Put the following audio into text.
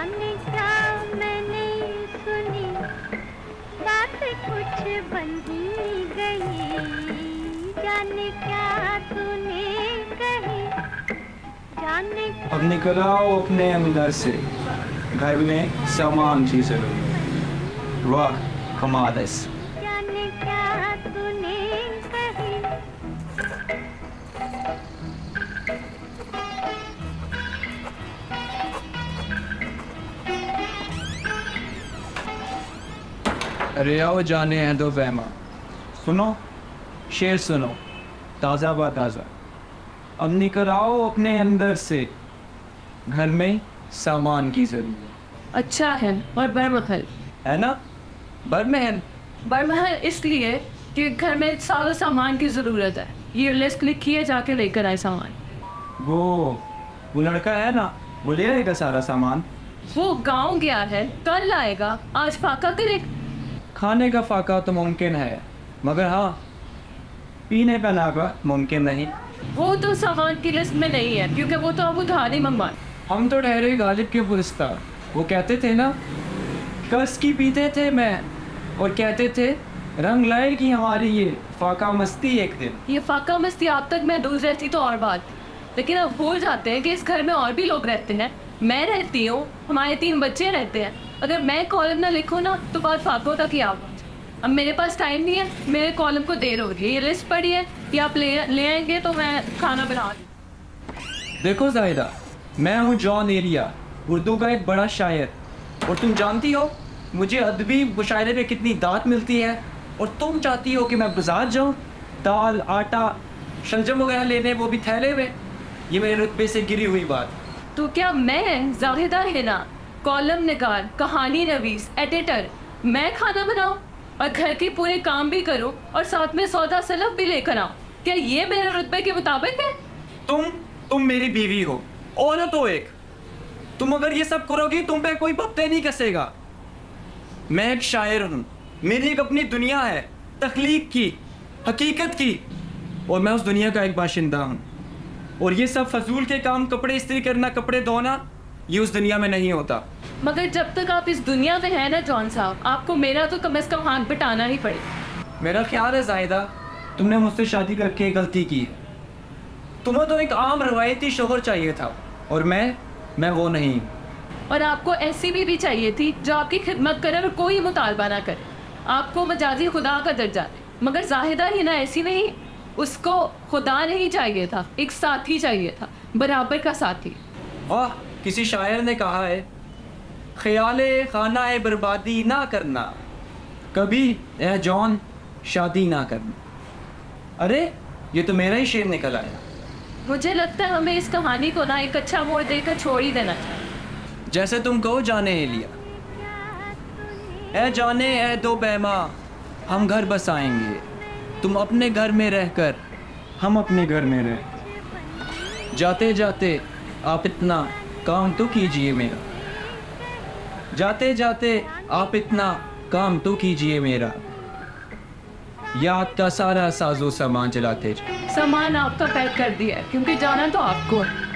जाने क्या मैंने सुनी, बात कुछ बन ही गई। जाने क्या तूने कही, जाने अब निकल आओ अपने अंदर से, घर में सामान की जरूरत। वाह कमाल है। जाने क्या तूने कही। अरे आओ जाने हैं दो बहमा। सुनो शेर सुनो, ताज़ा बा ताज़ा। अब निकल आओ अपने अंदर से, घर में सामान की जरूरत। अच्छा है। और बरमहल है ना? बरमहल बरमहल इसलिए कि घर में सारा सामान की ज़रूरत है। ये लिस्ट लिखिए, जाके लेकर आए सामान। वो लड़का है ना, वो ले आएगा सारा सामान। वो गांव गया है, कल आएगा। आज फाका करे। खाने का फाका तो मुमकिन है, मगर हाँ पीने का नाका मुमकिन नहीं। वो तो सामान की लिस्ट में नहीं है, क्योंकि वो तो अब उधारी मंगवाए। हम तो ठहरे गालिब के पुरस्ता। वो कहते थे ना, कस की पीते थे मैं, और कहते थे रंग लाएगी हमारी ये फाका मस्ती एक दिन। ये फाका मस्ती आप तक महदूद रहती तो और बात, लेकिन अब भूल जाते हैं कि इस घर में और भी लोग रहते हैं। मैं रहती हूँ, हमारे 3 बच्चे रहते हैं। अगर मैं कॉलम ना लिखूँ ना तो बात फाकों तक ही आऊँ। अब मेरे पास टाइम नहीं है, मेरे कॉलम को देर हो रही है। ये लिस्ट पड़ी है, ये आप ले आएंगे तो मैं खाना बना दूँ। देखो जाहिदा, मैं हूँ जॉन एरिया, उर्दू का एक बड़ा शायर। और तुम जानती हो मुझे अदबी मुशायरे में कितनी दात मिलती है, और तुम चाहती हो कि मैं बाजार जाऊँ दाल आटा शलजम वगैरह लेने, वो भी थैले में। ये मेरे रुतबे से गिरी हुई बात। तो क्या मैं जाहिदा है ना, कॉलम निगार, कहानी नवीस, एडिटर, मैं खाना बनाऊँ और घर के पूरे काम भी करूँ और साथ में सौदा सलफ भी लेकर आऊँ? क्या ये मेरे रुतबे के मुताबिक है? तुम मेरी बीवी हो, औरत हो एक। तुम अगर ये सब करोगी तुम पे कोई पत्ते नहीं कसेगा। मैं एक शायर हूँ, मेरी एक अपनी दुनिया है, तख्लीक की, हकीकत की, और मैं उस दुनिया का एक बाशिंदा हूँ। और ये सब फजूल के काम, कपड़े इस्त्री करना, कपड़े धोना, ये उस दुनिया में नहीं होता। मगर जब तक आप इस दुनिया में हैं ना जॉन साहब, आपको मेरा तो कम से कम हाथ बटाना ही पड़ेगा। मेरा ख्याल है जाहिदा, तुमने मुझसे शादी करके गलती की है। तुम्हें तो एक आम रवायती शोहर चाहिए था, और मैं वो नहीं। और आपको ऐसी भी चाहिए थी जो आपकी खिदमत करे और कोई मुतालबा ना करे, आपको मजाजी खुदा का दर्जा दे। मगर जाहिदा ही ना ऐसी नहीं, उसको खुदा नहीं चाहिए था, एक साथी चाहिए था, बराबर का साथी। वाह, किसी शायर ने कहा है, ख्याले खाना है बर्बादी ना करना, कभी ए जॉन शादी ना करना। अरे ये तो मेरा ही शेर निकल आया। मुझे लगता है हमें इस कहानी को ना एक अच्छा मोड़ देकर छोड़ ही देना चाहिए। जैसे तुम कहो जाने एलिया। ए जाने ए दो बहमा, हम घर बसाएंगे, तुम अपने घर में रहकर, हम अपने घर में रह। जाते जाते आप इतना काम तो कीजिए मेरा, जाते जाते आप इतना काम तो कीजिए मेरा। याद का सारा साजो सामान चलाते जाए। सामान आपका पैक कर दिया है, क्योंकि जाना तो आपको है।